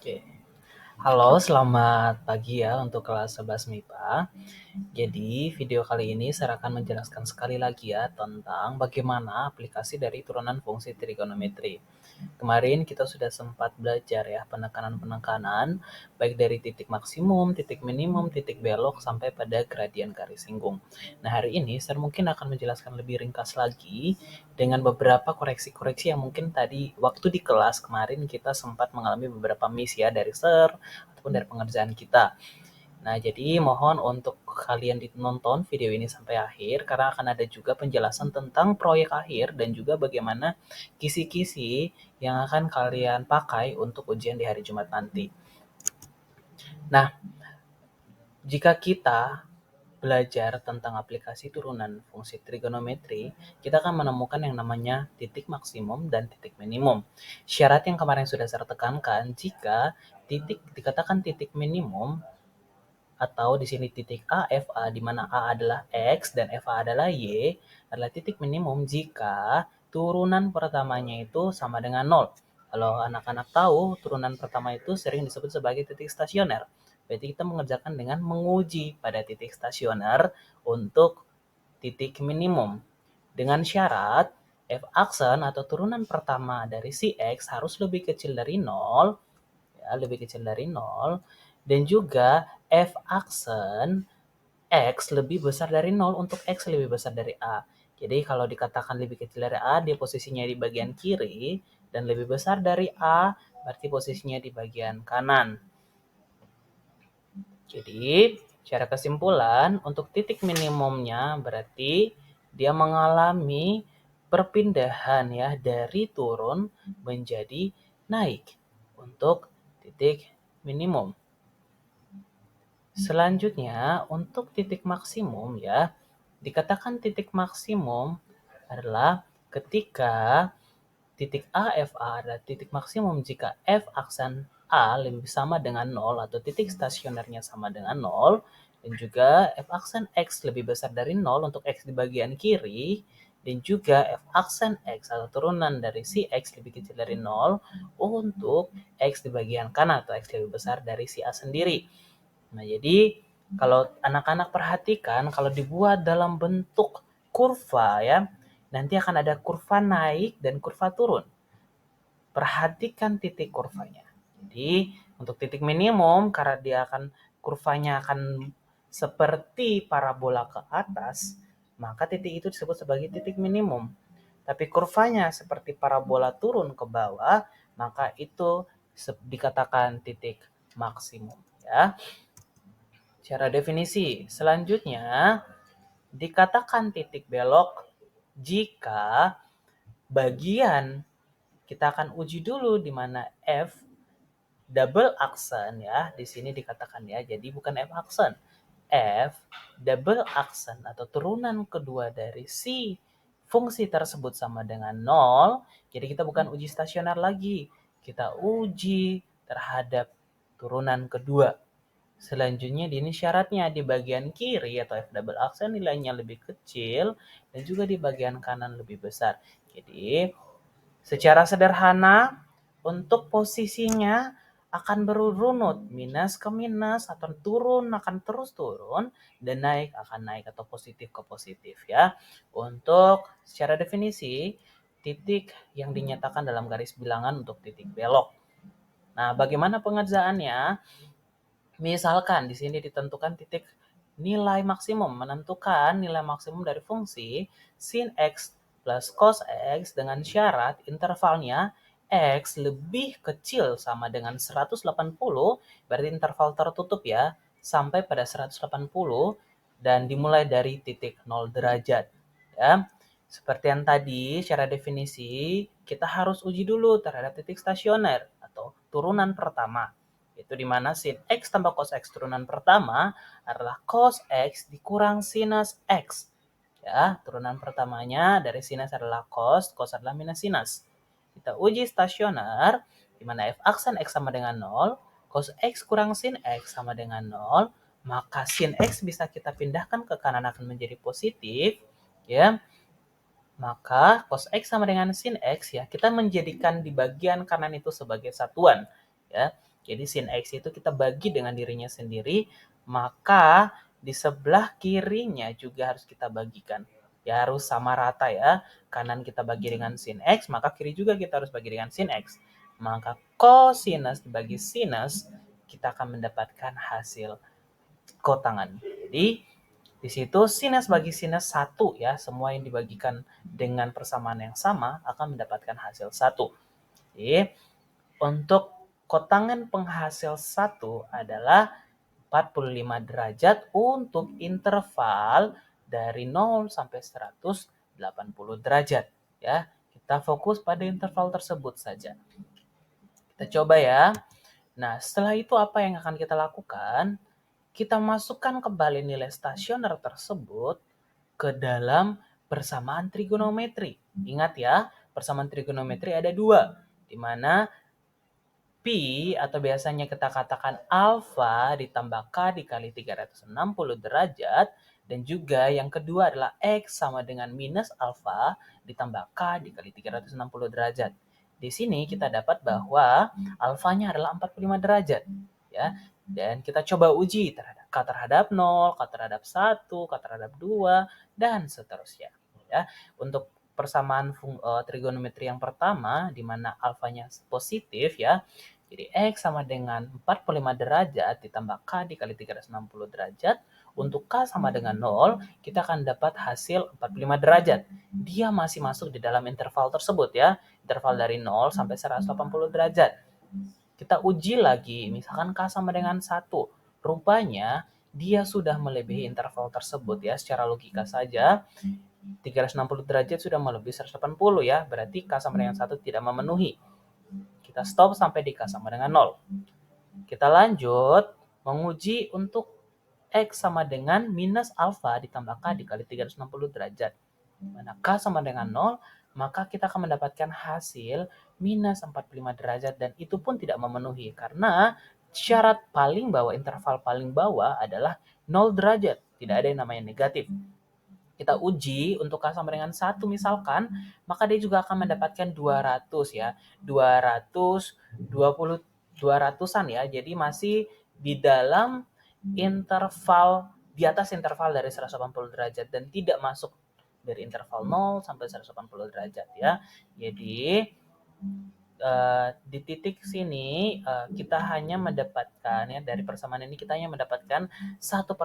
Oke. Halo, selamat pagi ya untuk kelas 11 MIPA. Jadi, video kali ini saya akan menjelaskan sekali lagi ya tentang bagaimana aplikasi dari turunan fungsi trigonometri. Kemarin kita sudah sempat belajar ya penekanan-penekanan baik dari titik maksimum, titik minimum, titik belok sampai pada gradien garis singgung. Nah, hari ini saya mungkin akan menjelaskan lebih ringkas lagi dengan beberapa koreksi-koreksi yang mungkin tadi waktu di kelas kemarin kita sempat mengalami beberapa miss ya dari ataupun dari pengerjaan kita. Nah, jadi mohon untuk kalian nonton video ini sampai akhir karena akan ada juga penjelasan tentang proyek akhir dan juga bagaimana kisi-kisi yang akan kalian pakai untuk ujian di hari Jumat nanti. Nah, jika kita belajar tentang aplikasi turunan fungsi trigonometri, kita akan menemukan yang namanya titik maksimum dan titik minimum. Syarat yang kemarin sudah saya tekankan, jika dikatakan titik minimum atau di sini titik A, FA, di mana A adalah X dan FA adalah Y, adalah titik minimum jika turunan pertamanya itu sama dengan 0. Kalau anak-anak tahu, turunan pertama itu sering disebut sebagai titik stasioner. Berarti kita mengerjakan dengan menguji pada titik stasioner untuk titik minimum. Dengan syarat, F aksen atau turunan pertama dari si X harus lebih kecil dari 0, ya, lebih kecil dari 0, dan juga F aksen X lebih besar dari 0 untuk X lebih besar dari A. Jadi kalau dikatakan lebih kecil dari A, dia posisinya di bagian kiri, dan lebih besar dari A, berarti posisinya di bagian kanan. Jadi, secara kesimpulan, untuk titik minimumnya berarti dia mengalami perpindahan ya dari turun menjadi naik untuk titik minimum. Selanjutnya, untuk titik maksimum ya, dikatakan titik maksimum adalah ketika titik AFA adalah titik maksimum jika F aksen A lebih sama dengan 0 atau titik stasionernya sama dengan 0, dan juga F aksen X lebih besar dari 0 untuk X di bagian kiri, dan juga F aksen X atau turunan dari si X lebih kecil dari 0 untuk X di bagian kanan atau X lebih besar dari si A sendiri. Nah, jadi kalau anak-anak perhatikan, kalau dibuat dalam bentuk kurva ya, nanti akan ada kurva naik dan kurva turun. Perhatikan titik kurvanya. Jadi, untuk titik minimum, karena dia kurvanya akan seperti parabola ke atas, maka titik itu disebut sebagai titik minimum. Tapi kurvanya seperti parabola turun ke bawah, maka itu dikatakan titik maksimum. Ya. Cara definisi selanjutnya, dikatakan titik belok jika bagian kita akan uji dulu di mana F double aksen ya, di sini dikatakan ya, jadi bukan F aksen. F double aksen atau turunan kedua dari si fungsi tersebut sama dengan 0, jadi kita bukan uji stasioner lagi, kita uji terhadap turunan kedua. Selanjutnya ini syaratnya di bagian kiri atau F double aksen nilainya lebih kecil dan juga di bagian kanan lebih besar. Jadi secara sederhana untuk posisinya akan berurut minus ke minus atau turun akan terus turun dan naik akan naik atau positif ke positif ya. Untuk secara definisi titik yang dinyatakan dalam garis bilangan untuk titik belok. Nah, bagaimana pengerjaannya? Misalkan di sini ditentukan titik nilai maksimum, menentukan nilai maksimum dari fungsi sin X plus cos X dengan syarat intervalnya X lebih kecil sama dengan 180, berarti interval tertutup ya, sampai pada 180 dan dimulai dari titik 0 derajat. Ya. Seperti yang tadi, secara definisi, kita harus uji dulu terhadap titik stasioner atau turunan pertama. Itu dimana sin X tambah cos X turunan pertama adalah cos X dikurang sinus X. Ya, turunan pertamanya dari sinus adalah cos adalah minus sinus. Kita uji stasioner, di mana F aksen X sama dengan 0, cos X kurang sin X sama dengan 0, maka sin X bisa kita pindahkan ke kanan akan menjadi positif, ya. Maka cos X sama dengan sin X ya, kita menjadikan di bagian kanan itu sebagai satuan, ya. Jadi sin X itu kita bagi dengan dirinya sendiri, maka di sebelah kirinya juga harus kita bagikan. Ya harus sama rata ya. Kanan kita bagi dengan sin X, maka kiri juga kita harus bagi dengan sin X. Maka cosinus dibagi sinus, kita akan mendapatkan hasil kotangan. Jadi di situ sinus bagi sinus 1 ya, semua yang dibagikan dengan persamaan yang sama akan mendapatkan hasil 1. Jadi untuk kotangan penghasil 1 adalah 45 derajat untuk interval dari 0 sampai 180 derajat ya. Kita fokus pada interval tersebut saja. Kita coba ya. Nah, setelah itu apa yang akan kita lakukan? Kita masukkan kembali nilai stasioner tersebut ke dalam persamaan trigonometri. Ingat ya, persamaan trigonometri ada 2, di mana Pi atau biasanya kita katakan alfa ditambah K dikali 360 derajat, dan juga yang kedua adalah X sama dengan minus alfa ditambah K dikali 360 derajat. Di sini kita dapat bahwa alfanya adalah 45 derajat ya. Dan kita coba uji terhadap K terhadap 0, K terhadap 1, K terhadap 2 dan seterusnya ya. Untuk persamaan trigonometri yang pertama di mana alfanya positif ya. Jadi X sama dengan 45 derajat ditambah K dikali 360 derajat. Untuk K sama dengan 0, kita akan dapat hasil 45 derajat. Dia masih masuk di dalam interval tersebut ya. Interval dari 0 sampai 180 derajat. Kita uji lagi, misalkan K sama dengan 1. Rupanya dia sudah melebihi interval tersebut ya, secara logika saja. 360 derajat sudah melebihi 180 ya, berarti K sama dengan 1 tidak memenuhi. Kita stop sampai di K sama dengan 0. Kita lanjut menguji untuk X sama dengan minus alfa ditambah K dikali 360 derajat. Mana K sama dengan 0, maka kita akan mendapatkan hasil minus 45 derajat, dan itu pun tidak memenuhi karena syarat paling bawah, interval paling bawah adalah 0 derajat. Tidak ada yang namanya negatif. Kita uji untuk K sama dengan 1 misalkan, maka dia juga akan mendapatkan 200 ya. 200an ya. Jadi masih di dalam interval, di atas interval dari 180 derajat dan tidak masuk dari interval 0 sampai 180 derajat ya. Jadi di titik sini kita hanya mendapatkan ya, dari persamaan ini kita hanya mendapatkan satu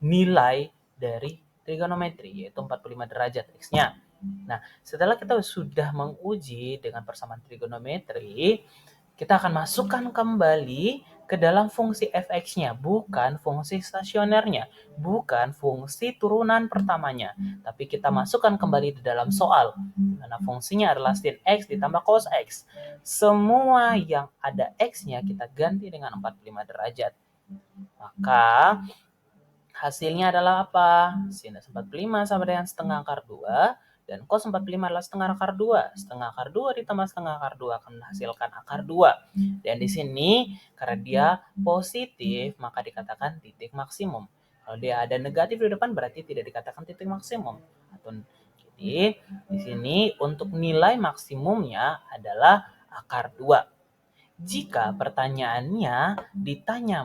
nilai dari trigonometri, yaitu 45 derajat X-nya. Nah, setelah kita sudah menguji dengan persamaan trigonometri, kita akan masukkan kembali ke dalam fungsi fx-nya, bukan fungsi stasionernya, bukan fungsi turunan pertamanya, tapi kita masukkan kembali di dalam soal. Karena fungsinya adalah sin x ditambah cos x. Semua yang ada x-nya kita ganti dengan 45 derajat. Maka hasilnya adalah apa? Sinus 45 sama dengan setengah akar 2, dan cos 45 adalah setengah akar 2. Setengah akar 2 ditambah setengah akar 2 akan menghasilkan akar 2. Dan di sini karena dia positif, maka dikatakan titik maksimum. Kalau dia ada negatif di depan berarti tidak dikatakan titik maksimum. Jadi di sini untuk nilai maksimumnya adalah akar 2. Jika pertanyaannya ditanya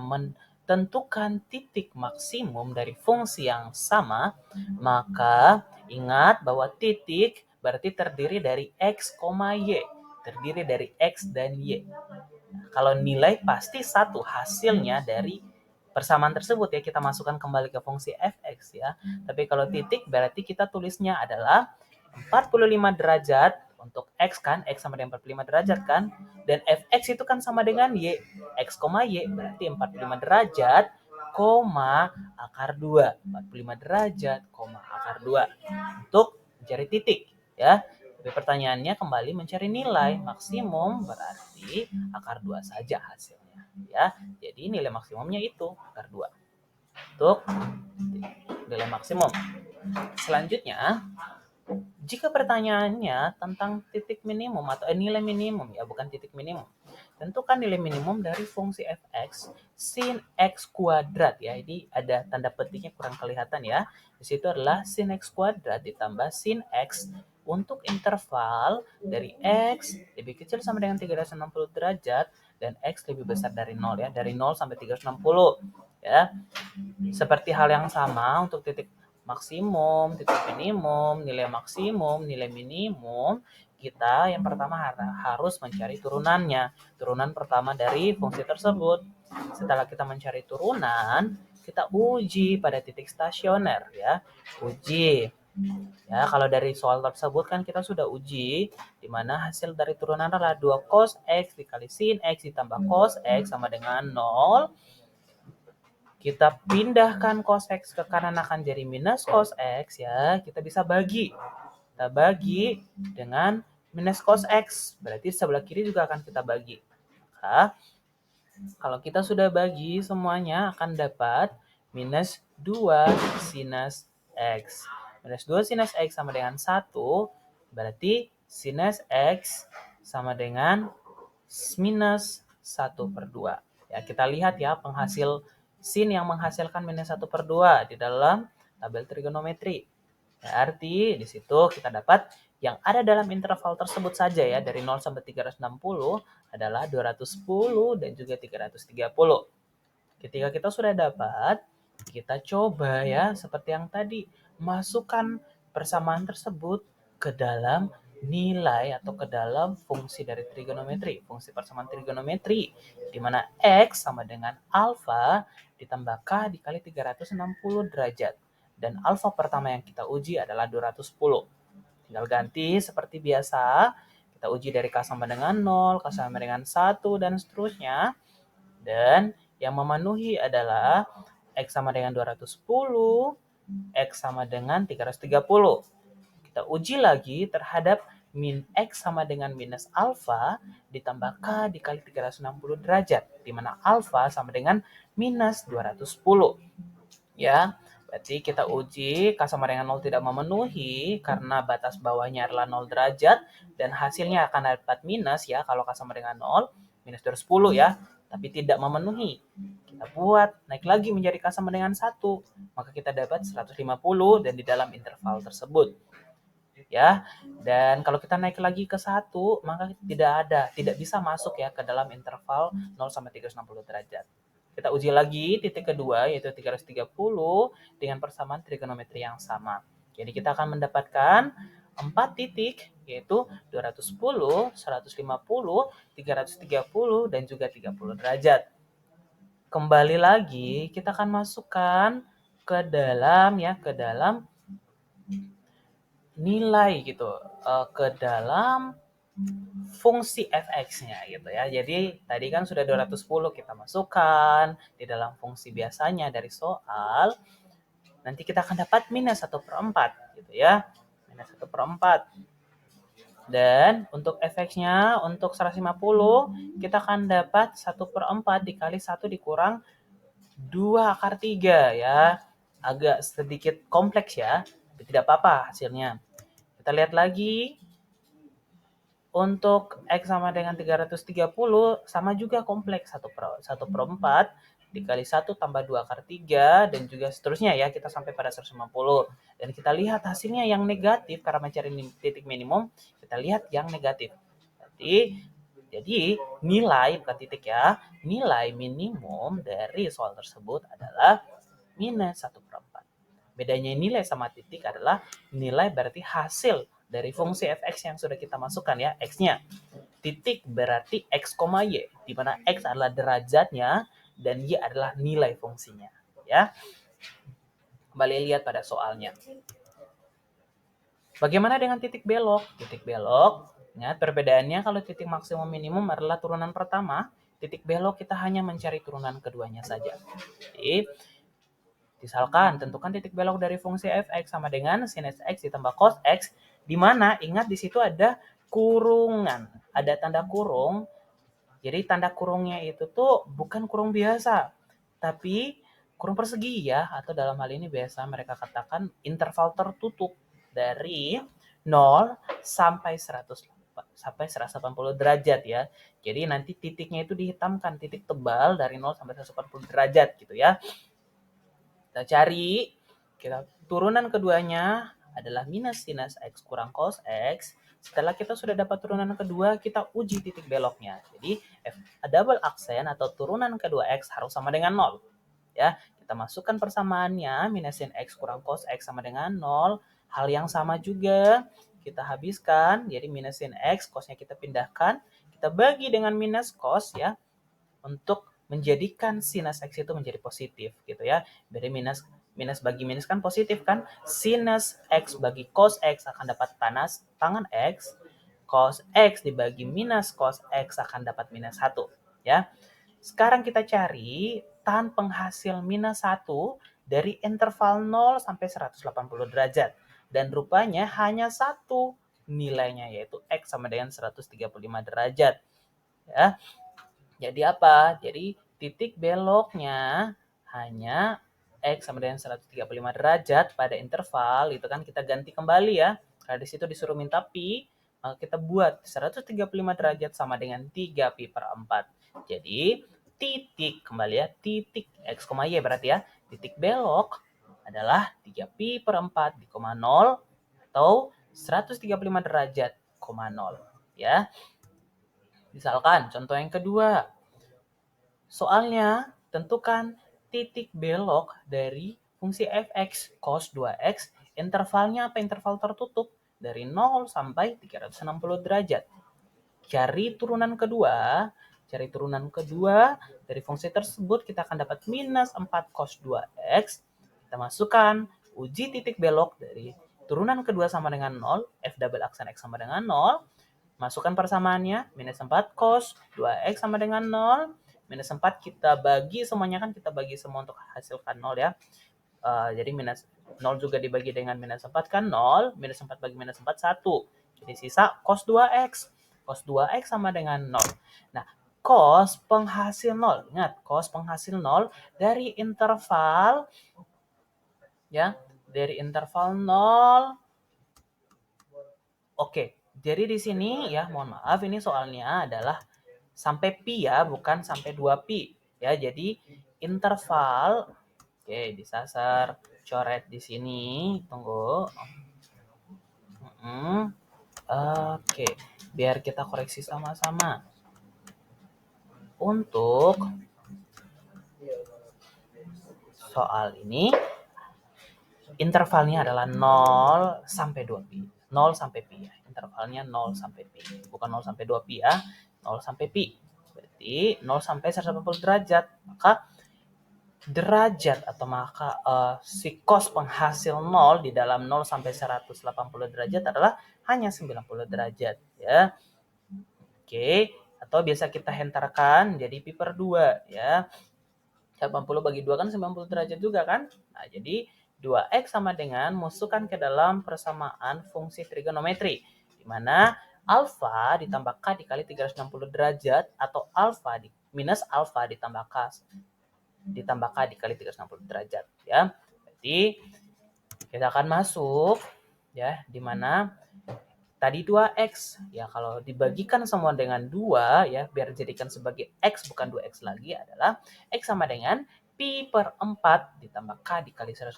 tentukan titik maksimum dari fungsi yang sama, maka ingat bahwa titik berarti terdiri dari X, Y. Terdiri dari X dan Y. Kalau nilai pasti satu hasilnya dari persamaan tersebut ya, kita masukkan kembali ke fungsi fx ya. Tapi kalau titik berarti kita tulisnya adalah 45 derajat untuk X kan, X sama dengan 45 derajat kan, dan Fx itu kan sama dengan Y, X, Y, berarti 45 derajat, akar 2, 45 derajat, akar 2, untuk mencari titik, ya. Tapi pertanyaannya kembali mencari nilai maksimum, berarti akar 2 saja hasilnya, ya. Jadi nilai maksimumnya itu akar 2, untuk nilai maksimum. Selanjutnya, jika pertanyaannya tentang titik minimum atau nilai minimum ya, bukan titik minimum. Tentukan nilai minimum dari fungsi fx sin x kuadrat ya. Ini ada tanda petiknya kurang kelihatan ya. Di situ adalah sin x kuadrat ditambah sin x untuk interval dari x lebih kecil sama dengan 360 derajat dan X lebih besar dari 0 ya, dari 0 sampai 360 ya. Seperti hal yang sama untuk titik maksimum, titik minimum, nilai maksimum, nilai minimum, kita yang pertama harus mencari turunannya. Turunan pertama dari fungsi tersebut. Setelah kita mencari turunan, kita uji pada titik stasioner ya. Uji. Ya, kalau dari soal tersebut kan kita sudah uji di mana hasil dari turunan adalah 2 cos X dikali sin X ditambah cos X sama dengan 0. Kita pindahkan cos X ke kanan akan jadi minus cos X ya. Kita bisa bagi. Kita bagi dengan minus cos X. Berarti sebelah kiri juga akan kita bagi. Nah, kalau kita sudah bagi semuanya akan dapat minus 2 sinus X. Minus 2 sinus X sama dengan 1. Berarti sinus X sama dengan minus 1/2. Ya, kita lihat ya penghasil sin yang menghasilkan minus 1/2 di dalam tabel trigonometri. Berarti di situ kita dapat yang ada dalam interval tersebut saja ya, dari 0 sampai 360 adalah 210 dan juga 330. Ketika kita sudah dapat, kita coba ya seperti yang tadi, masukkan persamaan tersebut ke dalam nilai atau ke dalam fungsi dari trigonometri, fungsi persamaan trigonometri, di mana X sama dengan alfa ditambah K dikali 360 derajat. Dan alfa pertama yang kita uji adalah 210. Tinggal ganti seperti biasa, kita uji dari K sama dengan 0, K sama dengan 1, dan seterusnya. Dan yang memenuhi adalah X sama dengan 210, X sama dengan 330. Kita uji lagi terhadap min X sama dengan minus alfa ditambah K dikali 360 derajat, di mana alfa sama dengan minus 210. Ya, berarti kita uji K sama dengan 0 tidak memenuhi karena batas bawahnya adalah 0 derajat dan hasilnya akan dapat minus ya kalau K sama dengan 0, minus 210 ya, tapi tidak memenuhi. Kita buat naik lagi menjadi K sama dengan 1, maka kita dapat 150 dan di dalam interval tersebut. Ya, dan kalau kita naik lagi ke 1, maka tidak bisa masuk ya ke dalam interval 0 sampai 360 derajat. Kita uji lagi titik kedua yaitu 330 dengan persamaan trigonometri yang sama. Jadi kita akan mendapatkan 4 titik yaitu 210, 150, 330 dan juga 30 derajat. Kembali lagi kita akan masukkan ke dalam nilai gitu, ke dalam fungsi fx-nya gitu ya. Jadi tadi kan sudah 210 kita masukkan di dalam fungsi biasanya dari soal. Nanti kita akan dapat minus 1/4 gitu ya. Minus 1/4. Dan untuk fx-nya untuk 150 kita akan dapat 1/4 dikali 1 dikurang 2 akar 3 ya. Agak sedikit kompleks ya. Tapi tidak apa-apa hasilnya. Kita lihat lagi. Untuk X sama dengan 330 sama juga kompleks 1/4 dikali 1 tambah 2 akar 3 dan juga seterusnya ya, kita sampai pada 150. Dan kita lihat hasilnya yang negatif karena mencari titik minimum, kita lihat yang negatif. Jadi nilai bukan titik ya, nilai minimum dari soal tersebut adalah minus 1/4. Bedanya nilai sama titik adalah nilai berarti hasil dari fungsi fx yang sudah kita masukkan ya, x-nya. Titik berarti x, y, di mana x adalah derajatnya dan y adalah nilai fungsinya. Ya. Kembali lihat pada soalnya. Bagaimana dengan titik belok? Titik belok, ya, perbedaannya kalau titik maksimum minimum adalah turunan pertama, titik belok kita hanya mencari turunan keduanya saja. Jadi, misalkan tentukan titik belok dari fungsi fx sama dengan sin x ditambah cos x, di mana ingat di situ ada kurungan, ada tanda kurung. Jadi tanda kurungnya itu tuh bukan kurung biasa, tapi kurung persegi ya, atau dalam hal ini biasa mereka katakan interval tertutup dari 0 sampai 100 sampai 180 derajat ya. Jadi nanti titiknya itu dihitamkan, titik tebal dari 0 sampai 180 derajat gitu ya. Kita cari, turunan keduanya adalah minus sinus x kurang cos x Setelah kita sudah dapat turunan kedua, kita uji titik beloknya. Jadi double aksen atau turunan kedua X harus sama dengan 0. Ya, kita masukkan persamaannya, minusin X kurang cos X sama dengan 0. Hal yang sama juga kita habiskan, jadi minusin X, cosnya kita pindahkan, kita bagi dengan minus cos ya, untuk menjadikan sinus X itu menjadi positif gitu ya. Dari minus bagi minus kan positif kan, sinus X bagi cos X akan dapat tangan X, cos X dibagi minus cos X akan dapat minus 1 ya. Sekarang kita cari tan penghasil minus 1 dari interval 0 sampai 180 derajat. Dan rupanya hanya satu nilainya, yaitu X sama dengan 135 derajat. Ya. Jadi apa? Jadi titik beloknya hanya X sama dengan 135 derajat pada interval, itu kan kita ganti kembali ya. Karena di situ disuruh minta pi, maka kita buat 135 derajat sama dengan 3 pi per 4. Jadi titik, kembali ya, titik X, Y berarti ya. Titik belok adalah 3 pi per 4 di koma 0 atau 135 derajat, koma 0. Ya. Misalkan contoh yang kedua. Soalnya, tentukan titik belok dari fungsi fx cos 2x, intervalnya apa? Interval tertutup dari 0 sampai 360 derajat. Cari turunan kedua dari fungsi tersebut kita akan dapat minus 4 cos 2x. Kita masukkan uji titik belok dari turunan kedua sama dengan 0, f double aksen x sama dengan 0. Masukkan persamaannya, minus 4 cos 2x sama dengan 0. Minus 4 kita bagi semuanya, kan kita bagi semua untuk hasilkan 0 ya. Jadi minus 0 juga dibagi dengan minus 4 kan 0. Minus 4 bagi minus 4, 1. Jadi sisa cos 2x. Cos 2x sama dengan 0. Nah, cos penghasil 0. Ingat, cos penghasil 0 dari interval ya, dari interval 0. Oke, jadi di sini ya, mohon maaf, ini soalnya adalah sampai pi ya, bukan sampai 2pi ya. Jadi interval, oke, disasar, coret di sini, tunggu. Oke, biar kita koreksi sama-sama. Untuk soal ini intervalnya adalah 0 sampai 2pi. 0 sampai pi ya. Intervalnya 0 sampai pi. Bukan 0 sampai 2pi ya. 0 sampai pi. Berarti 0 sampai 180 derajat. Maka derajat atau si cos penghasil 0 di dalam 0 sampai 180 derajat adalah hanya 90 derajat ya. Oke, atau biasa kita hentarkan jadi pi per 2 ya. 80 bagi 2 kan 90 derajat juga kan? Nah, jadi 2x sama dengan masukkan ke dalam persamaan fungsi trigonometri, di mana alfa ditambah k dikali 360 derajat atau alfa minus alfa ditambah k dikali 360 derajat ya. Jadi kita akan masuk ya, di mana tadi 2x ya, kalau dibagikan semua dengan 2 ya, biar dijadikan sebagai x bukan 2x lagi, adalah x sama dengan pi per 4 ditambah k dikali 180.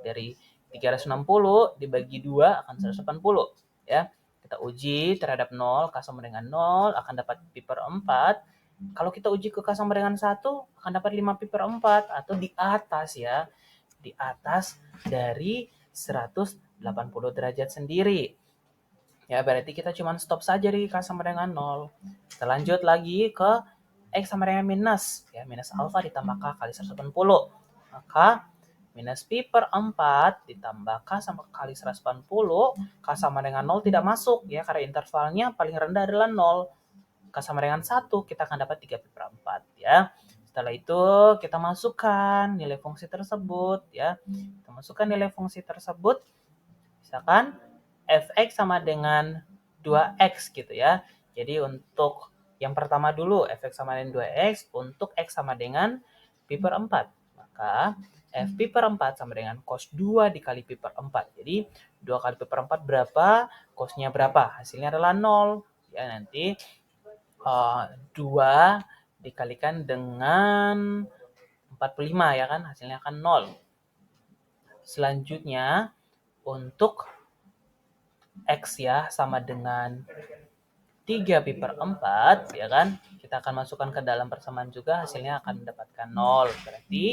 Dari 360 dibagi 2 akan 180 ya. Kita uji terhadap 0, k sama dengan 0 akan dapat pi per 4. Kalau kita uji ke k sama dengan 1 akan dapat 5 pi per 4 atau di atas ya. Di atas dari 180 derajat sendiri. Ya, berarti kita cuma stop saja di K sama dengan 0. Kita lanjut lagi ke X sama dengan minus. Ya, minus alfa ditambah K kali 180. Maka minus pi per 4 ditambah K sama kali 180. K sama dengan 0 tidak masuk ya, karena intervalnya paling rendah adalah 0. K sama dengan 1, kita akan dapat 3 pi per 4 ya. Setelah itu kita masukkan nilai fungsi tersebut ya. Kita masukkan nilai fungsi tersebut. Misalkan fx sama dengan 2x gitu ya. Jadi untuk yang pertama dulu, fx sama dengan 2x, untuk x sama dengan pi per 4. Maka f pi per 4 sama dengan cos 2 dikali pi per 4. Jadi 2 kali pi per 4 berapa? Cosnya berapa? Hasilnya adalah 0. Ya, nanti 2 dikalikan dengan 45 ya kan, hasilnya akan 0. Selanjutnya untuk X ya sama dengan 3 pi per 4, ya kan? Kita akan masukkan ke dalam persamaan juga, hasilnya akan mendapatkan 0. Berarti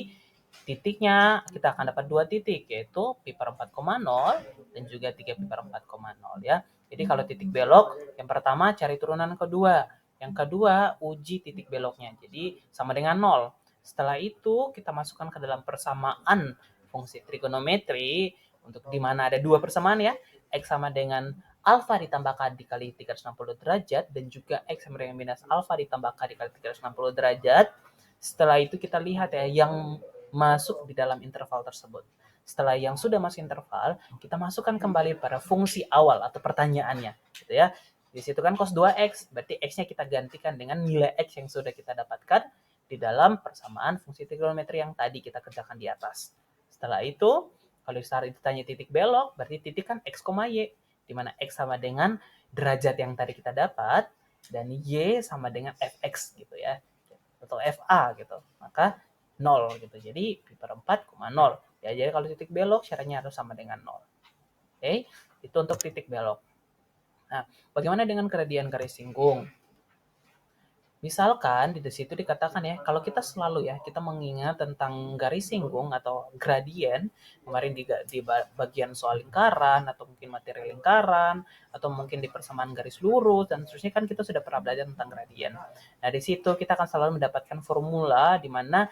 titiknya kita akan dapat 2 titik, yaitu pi per 4,0 dan juga 3 pi per 4,0 ya. Jadi kalau titik belok, yang pertama cari turunan kedua. Yang kedua, uji titik beloknya. Jadi sama dengan 0. Setelah itu kita masukkan ke dalam persamaan fungsi trigonometri untuk di mana ada dua persamaan ya. X sama dengan alfa ditambah k dikali 360 derajat dan juga X sama dengan minus alfa ditambah k dikali 360 derajat. Setelah itu kita lihat ya yang masuk di dalam interval tersebut. Setelah yang sudah masuk interval, kita masukkan kembali pada fungsi awal atau pertanyaannya, gitu ya. Di situ kan cos 2x, berarti x-nya kita gantikan dengan nilai x yang sudah kita dapatkan di dalam persamaan fungsi trigonometri yang tadi kita kerjakan di atas. Setelah itu, kalau saat ditanya titik belok, berarti titik kan x, y, di mana x sama dengan derajat yang tadi kita dapat dan y sama dengan fx gitu ya, atau fa gitu. Maka 0 gitu. Jadi pi per 4,0. Ya, jadi kalau titik belok syaratnya harus sama dengan 0. Oke, itu untuk titik belok. Nah, bagaimana dengan gradien garis singgung? Misalkan di situ dikatakan ya, kalau kita selalu ya, kita mengingat tentang garis singgung atau gradien, kemarin di bagian soal lingkaran, atau mungkin materi lingkaran, atau mungkin di persamaan garis lurus, dan seterusnya kan kita sudah pernah belajar tentang gradien. Nah, di situ kita akan selalu mendapatkan formula di mana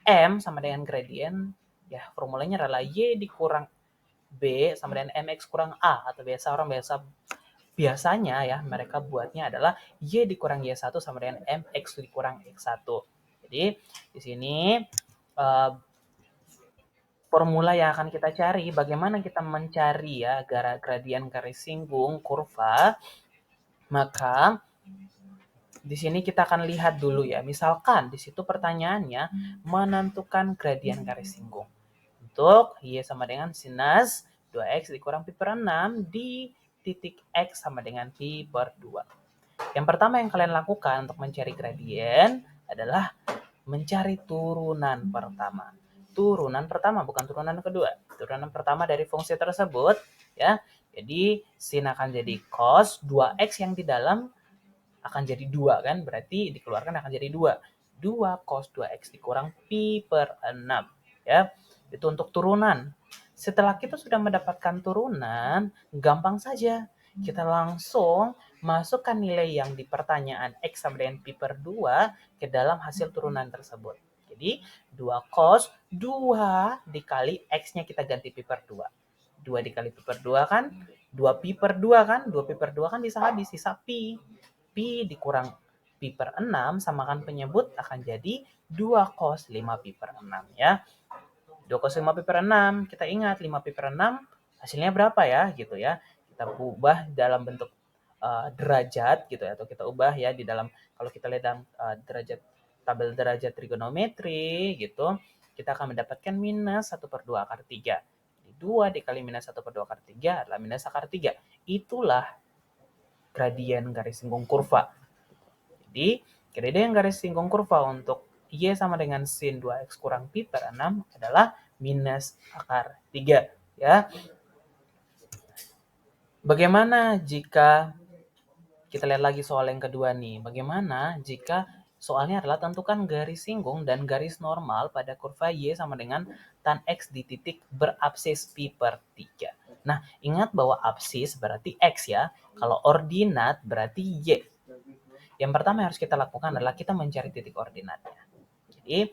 M sama dengan gradien, ya formulanya adalah Y dikurang B sama dengan MX kurang A, atau biasanya ya mereka buatnya adalah Y dikurang Y1 sama dengan MX dikurang X1. Jadi di sini formula yang akan kita cari, bagaimana kita mencari ya gradien garis singgung kurva, maka di sini kita akan lihat dulu ya. Misalkan di situ pertanyaannya menentukan gradien garis singgung. Untuk Y sama dengan sinus 2X dikurang pi per 6 di titik X sama dengan pi per 2. Yang pertama yang kalian lakukan untuk mencari gradien adalah mencari turunan pertama. Turunan pertama, bukan turunan kedua. Turunan pertama dari fungsi tersebut, ya. Jadi sin akan jadi cos 2X yang di dalam akan jadi 2 kan, berarti dikeluarkan akan jadi 2. 2 cos 2X dikurang pi per 6, ya. Itu untuk turunan. Setelah kita sudah mendapatkan turunan, gampang saja. Kita langsung masukkan nilai yang di pertanyaan X sama dengan pi per 2 ke dalam hasil turunan tersebut. Jadi 2 cos 2 dikali X-nya kita ganti pi per 2. 2 dikali pi per 2 kan 2 pi per 2 kan, 2 pi per 2 kan bisa habis, sisa pi. Pi dikurang pi per 6 samakan penyebut akan jadi 2 cos 5 pi per 6 ya. 2 cos 5 pi per 6, kita ingat 5 pi per 6 hasilnya berapa ya gitu ya. Kita ubah dalam bentuk derajat gitu ya, atau kita ubah ya di dalam, kalau kita lihat dalam derajat tabel derajat trigonometri gitu, kita akan mendapatkan minus 1 per 2 akar 3. 2 dikali minus 1 per 2 akar 3 adalah minus akar 3. Itulah gradien garis singgung kurva. Jadi, gradien garis singgung kurva untuk Y sama dengan sin 2X kurang pi per 6 adalah minus akar 3. Ya. Bagaimana jika kita lihat lagi soal yang kedua nih. Bagaimana jika soalnya adalah tentukan garis singgung dan garis normal pada kurva Y sama dengan tan X di titik berabsis pi per 3. Nah, ingat bahwa absis berarti X ya. Kalau ordinat berarti Y. Yang pertama yang harus kita lakukan adalah kita mencari titik ordinatnya. Jadi,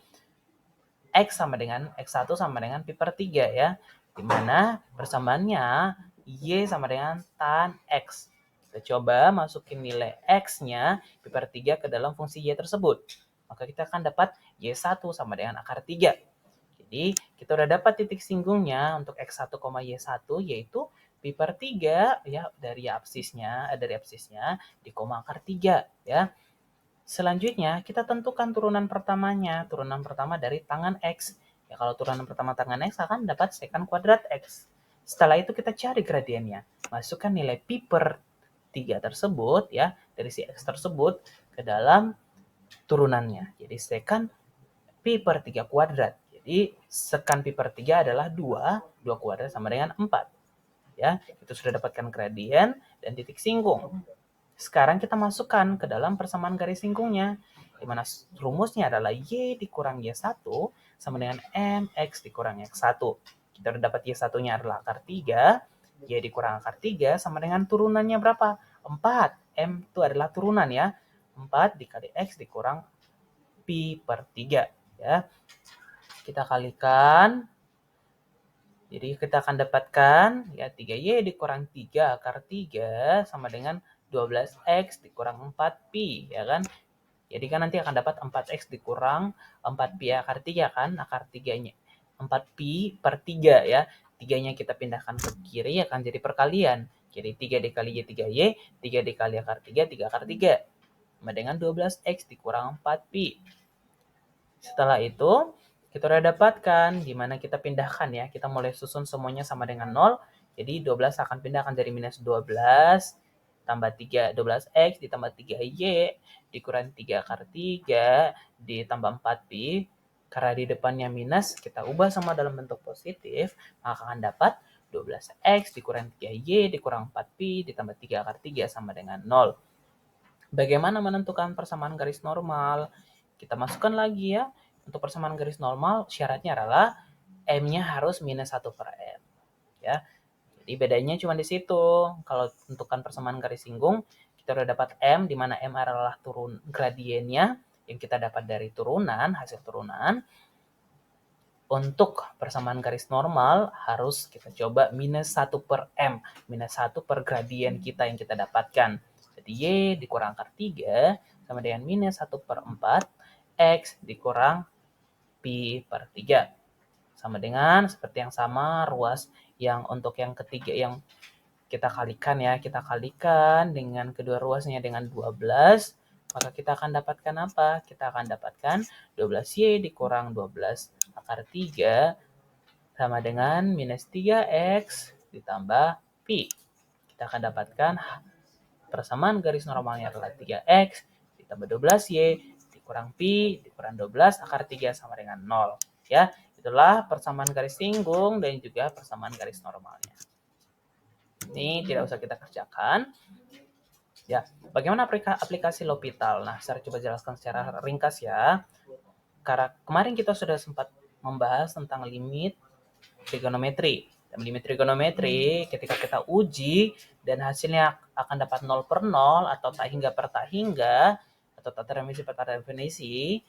X sama dengan X1 sama dengan pi per 3 ya. Dimana persamaannya Y sama dengan tan X. Kita coba masukin nilai X-nya pi per 3 ke dalam fungsi Y tersebut. Maka kita akan dapat Y1 sama dengan akar 3. Jadi kita udah dapat titik singgungnya untuk X1, Y1 yaitu pi per 3 ya dari absisnya di koma akar 3 ya. Selanjutnya kita tentukan turunan pertamanya. Turunan pertama dari tangan X. Ya kalau turunan pertama tangan X akan dapat secant kuadrat X. Setelah itu kita cari gradiennya. Masukkan nilai pi per 3 tersebut ya dari si X tersebut ke dalam turunannya. Jadi secant pi per 3 kuadrat. Jadi secant pi per 3 adalah 2. 2 kuadrat sama dengan 4. Ya, itu sudah dapatkan gradien dan titik singgung. Sekarang kita masukkan ke dalam persamaan garis singgungnya, di mana rumusnya adalah Y dikurang Y1 sama dengan MX dikurang X1. Kita udah dapat Y1-nya adalah akar 3, Y dikurang akar 3 sama dengan turunannya berapa? 4. M itu adalah turunan ya. 4 dikali X dikurang Pi per 3. Ya. Kita kalikan. Jadi kita akan dapatkan ya 3Y dikurang 3 akar 3 sama dengan 12X dikurang 4Pi, ya kan? Jadi kan nanti akan dapat 4X dikurang 4Pi akar 3 kan? Akar 3-nya 4Pi per 3 ya. 3-nya kita pindahkan ke kiri akan jadi perkalian. Jadi 3 dikali Y 3Y, 3 dikali akar 3, 3 akar 3. Sama dengan 12X dikurang 4Pi. Setelah itu, kita udah dapatkan di mana kita pindahkan ya. Kita mulai susun semuanya sama dengan 0. Jadi 12 akan pindahkan dari minus 12 tambah 3 12x ditambah 3y dikurang 3 akar 3 ditambah 4pi. Karena di depannya minus, kita ubah sama dalam bentuk positif, maka akan dapat 12x dikurang 3y dikurang 4pi ditambah 3 akar 3 sama dengan 0. Bagaimana menentukan persamaan garis normal? Kita masukkan lagi ya. Untuk persamaan garis normal, syaratnya adalah M-nya harus minus 1 per M. Ya. Jadi bedanya cuma di situ. Kalau tentukan persamaan garis singgung, kita udah dapat M, di mana M adalah turun gradiennya yang kita dapat dari turunan, hasil turunan. Untuk persamaan garis normal, harus kita coba minus 1 per M. Minus 1 per gradien kita yang kita dapatkan. Jadi Y dikurang akar 3 sama dengan minus 1 per 4 X dikurang Pi per 3. Sama dengan seperti yang sama ruas yang untuk yang ketiga yang kita kalikan ya. Kita kalikan dengan kedua ruasnya dengan 12. Maka kita akan dapatkan apa? Kita akan dapatkan 12Y dikurang 12 akar 3 sama dengan minus 3X ditambah Pi. Kita akan dapatkan persamaan garis normalnya adalah 3X ditambah 12Y dikurang Pi dikurang 12 akar 3 sama dengan 0. Ya, itulah persamaan garis singgung dan juga persamaan garis normalnya. Ini tidak usah kita kerjakan. Ya, bagaimana aplikasi L'Hopital? Nah, saya coba jelaskan secara ringkas ya. Karena kemarin kita sudah sempat membahas tentang limit trigonometri. Dan limit trigonometri ketika kita uji dan hasilnya akan dapat 0 per 0 atau tak hingga per tak hingga atau tak terdefinisi per tak terdefinisi,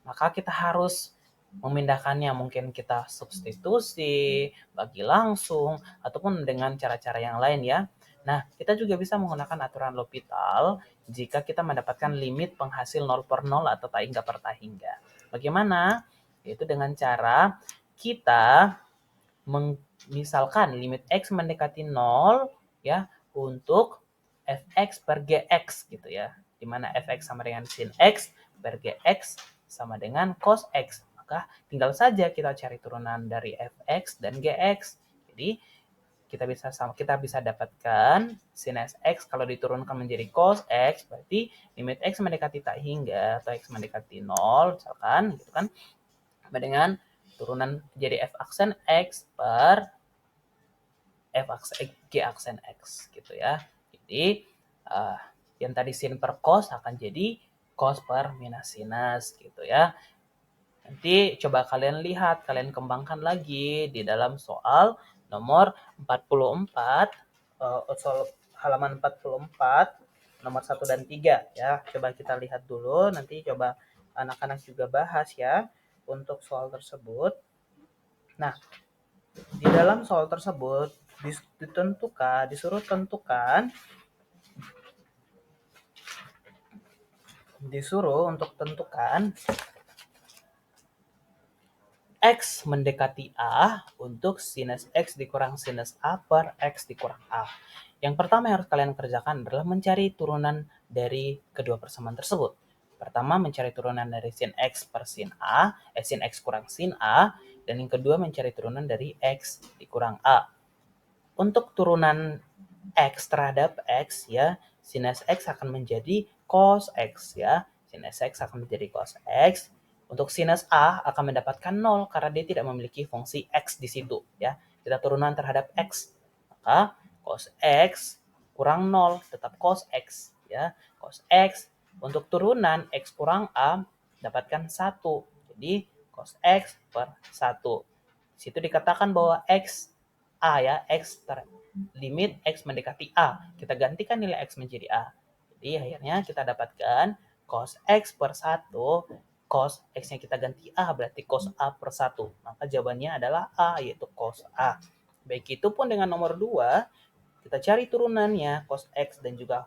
maka kita harus memindahkannya. Mungkin kita substitusi, bagi langsung, ataupun dengan cara-cara yang lain ya. Nah, kita juga bisa menggunakan aturan L'Hopital jika kita mendapatkan limit penghasil 0 per 0 atau tak hingga per tak hingga. Bagaimana? Yaitu dengan cara kita misalkan limit X mendekati 0 ya untuk Fx per Gx gitu ya. Dimana Fx sama dengan sin X per Gx sama dengan cos X. Maka tinggal saja kita cari turunan dari Fx dan Gx. Jadi kita bisa dapatkan sin X kalau diturunkan menjadi cos X, berarti limit X mendekati tak hingga atau X mendekati 0 misalkan gitu kan, sama dengan turunan jadi F aksen X per G aksen X gitu ya. Jadi yang tadi sin per cos akan jadi cos per minus sinus gitu ya. Nanti coba kalian lihat, kalian kembangkan lagi di dalam soal nomor 44, soal halaman 44, nomor 1 dan 3 ya. Coba kita lihat dulu, nanti coba anak-anak juga bahas ya untuk soal tersebut. Nah, di dalam soal tersebut disuruh untuk tentukan X mendekati A untuk sinus X dikurang sinus A per X dikurang A. Yang pertama yang harus kalian kerjakan adalah mencari turunan dari kedua persamaan tersebut. Pertama mencari turunan dari sin X per sin A, sin X kurang sin A, dan yang kedua mencari turunan dari X dikurang A. Untuk turunan X terhadap X ya, sinus X akan menjadi cos X ya. Sinus X akan menjadi cos X. Untuk sinus A akan mendapatkan 0 karena dia tidak memiliki fungsi X di situ ya. Kita turunan terhadap X, maka cos X kurang 0, tetap cos X ya. Cos X untuk turunan X kurang A dapatkan 1. Jadi cos X per 1. Di situ dikatakan bahwa X A ya, limit X mendekati A. Kita gantikan nilai X menjadi A. Jadi akhirnya kita dapatkan cos X per 1, cos X-nya kita ganti A, berarti cos A per 1. Maka jawabannya adalah A, yaitu cos A. Baik itu pun dengan nomor 2, kita cari turunannya cos X dan juga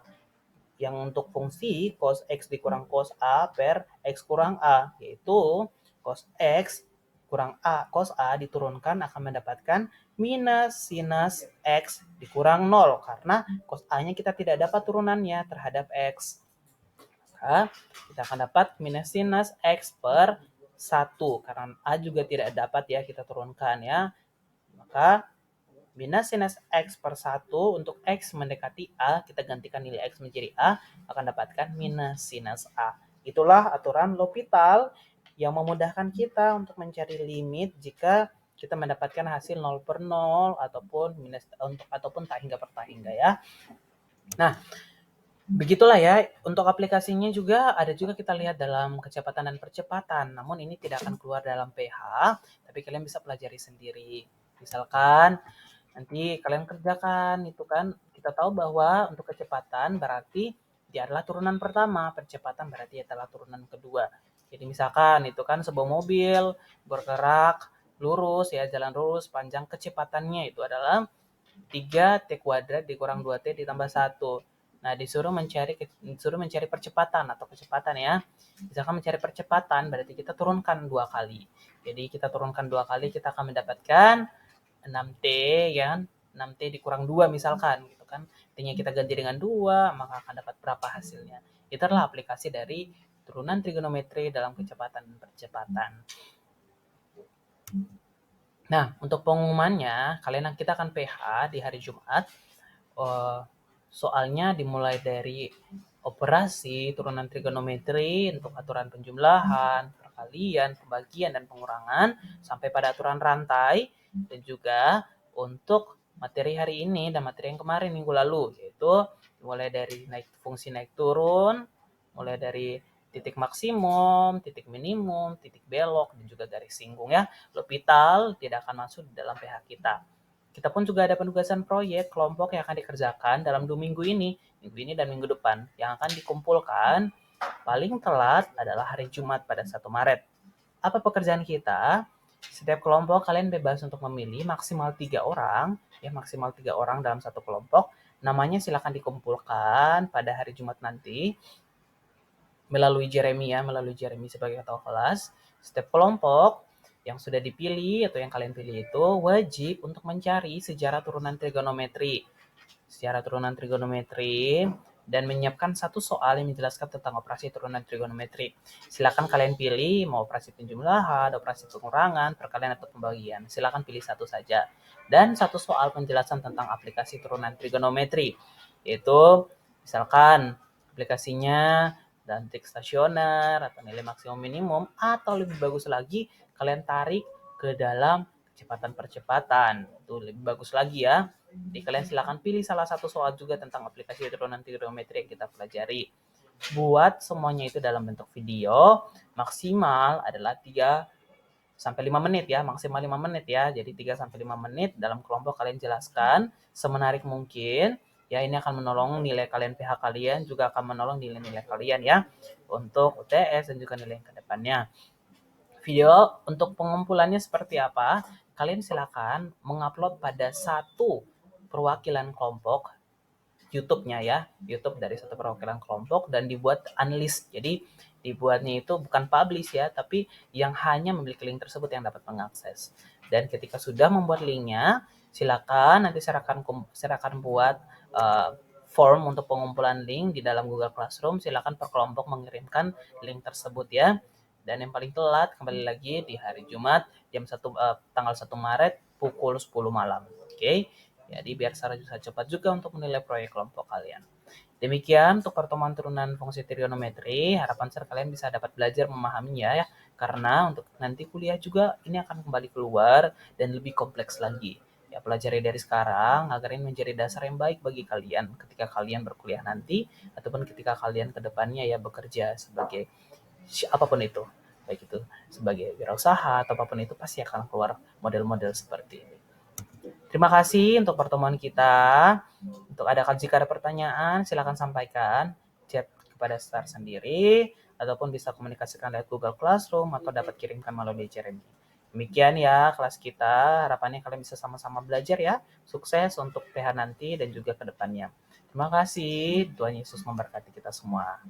yang untuk fungsi cos X dikurang cos A per X kurang A, yaitu cos X kurang A, cos A diturunkan akan mendapatkan minus sinus X dikurang 0, karena cos A-nya kita tidak dapat turunannya terhadap X. Maka kita akan dapat minus sinus X per 1, karena A juga tidak dapat ya kita turunkan ya. Maka minus sinus X per 1 untuk X mendekati A, kita gantikan nilai X menjadi A, akan dapatkan minus sinus A. Itulah aturan L'Hopital yang memudahkan kita untuk mencari limit jika kita mendapatkan hasil 0 per 0 ataupun minus ataupun tak hingga per tak hingga ya. Nah, begitulah ya, untuk aplikasinya juga ada juga kita lihat dalam kecepatan dan percepatan, namun ini tidak akan keluar dalam PH, tapi kalian bisa pelajari sendiri. Misalkan nanti kalian kerjakan itu kan, kita tahu bahwa untuk kecepatan berarti dia adalah turunan pertama, percepatan berarti adalah turunan kedua. Jadi misalkan itu kan sebuah mobil bergerak lurus ya, jalan lurus, panjang kecepatannya itu adalah 3T kuadrat dikurang 2T ditambah 1. Nah, disuruh mencari percepatan atau kecepatan ya. Misalkan mencari percepatan berarti kita turunkan 2 kali. Jadi kita turunkan 2 kali, kita akan mendapatkan 6T ya. 6T dikurang 2 misalkan gitu kan. T-nya kita ganti dengan 2, maka akan dapat berapa hasilnya. Itu adalah aplikasi dari turunan trigonometri dalam kecepatan dan percepatan. Nah, untuk pengumumannya, kita akan PH di hari Jumat. Soalnya dimulai dari operasi turunan trigonometri untuk aturan penjumlahan, perkalian, pembagian, dan pengurangan, sampai pada aturan rantai, dan juga untuk materi hari ini dan materi yang kemarin minggu lalu, yaitu mulai dari fungsi naik turun, mulai dari titik maksimum, titik minimum, titik belok, dan juga garis singgung ya. L'Hopital tidak akan masuk di dalam PH kita. Kita pun juga ada penugasan proyek kelompok yang akan dikerjakan dalam 2 minggu ini dan minggu depan, yang akan dikumpulkan paling telat adalah hari Jumat pada 1 Maret. Apa pekerjaan kita? Setiap kelompok kalian bebas untuk memilih maksimal 3 orang, ya maksimal 3 orang dalam satu kelompok. Namanya silakan dikumpulkan pada hari Jumat nanti melalui Jeremy sebagai ketua kelas. Setiap kelompok yang sudah dipilih atau yang kalian pilih itu wajib untuk mencari sejarah turunan trigonometri. Sejarah turunan trigonometri dan menyiapkan satu soal yang menjelaskan tentang operasi turunan trigonometri. Silakan kalian pilih mau operasi penjumlahan, operasi pengurangan, perkalian atau pembagian. Silakan pilih satu saja. Dan satu soal penjelasan tentang aplikasi turunan trigonometri, yaitu misalkan aplikasinya dan trik stasioner atau nilai maksimum minimum, atau lebih bagus lagi kalian tarik ke dalam kecepatan percepatan. Itu lebih bagus lagi ya. Jadi kalian silakan pilih salah satu soal juga tentang aplikasi turunan trigonometri yang kita pelajari. Buat semuanya itu dalam bentuk video, maksimal adalah 3 sampai 5 menit ya, maksimal 5 menit ya. Jadi 3 sampai 5 menit dalam kelompok kalian jelaskan semenarik mungkin. Ya, ini akan menolong nilai kalian PH kalian, juga akan menolong nilai-nilai kalian ya untuk UTS dan juga nilai yang kedepannya. Video untuk pengumpulannya seperti apa? Kalian silakan mengupload pada satu perwakilan kelompok YouTube-nya ya, YouTube dari satu perwakilan kelompok dan dibuat unlist. Jadi dibuatnya itu bukan publish ya, tapi yang hanya memiliki link tersebut yang dapat mengakses. Dan ketika sudah membuat linknya, silakan nanti saya akan buat form untuk pengumpulan link di dalam Google Classroom. Silakan per kelompok mengirimkan link tersebut ya. Dan yang paling telat kembali lagi di hari Jumat tanggal 1 Maret pukul 10 malam. Oke. Jadi biar Sarah bisa cepat juga untuk menilai proyek kelompok kalian. Demikian untuk pertemuan turunan fungsi trigonometri. Harapan Sarah kalian bisa dapat belajar memahaminya ya. Karena untuk nanti kuliah juga ini akan kembali keluar dan lebih kompleks lagi. Ya, pelajari dari sekarang agar ini menjadi dasar yang baik bagi kalian ketika kalian berkuliah nanti ataupun ketika kalian ke depannya ya bekerja sebagai apapun itu. Baik itu sebagai wirausaha atau apapun itu pasti akan keluar model-model seperti ini. Terima kasih untuk pertemuan kita. Jika ada pertanyaan, silakan sampaikan chat kepada Star sendiri, ataupun bisa komunikasikan lewat Google Classroom, atau dapat kirimkan melalui JRMG. Demikian ya kelas kita, harapannya kalian bisa sama-sama belajar ya. Sukses untuk PH nanti dan juga ke depannya. Terima kasih, Tuhan Yesus memberkati kita semua.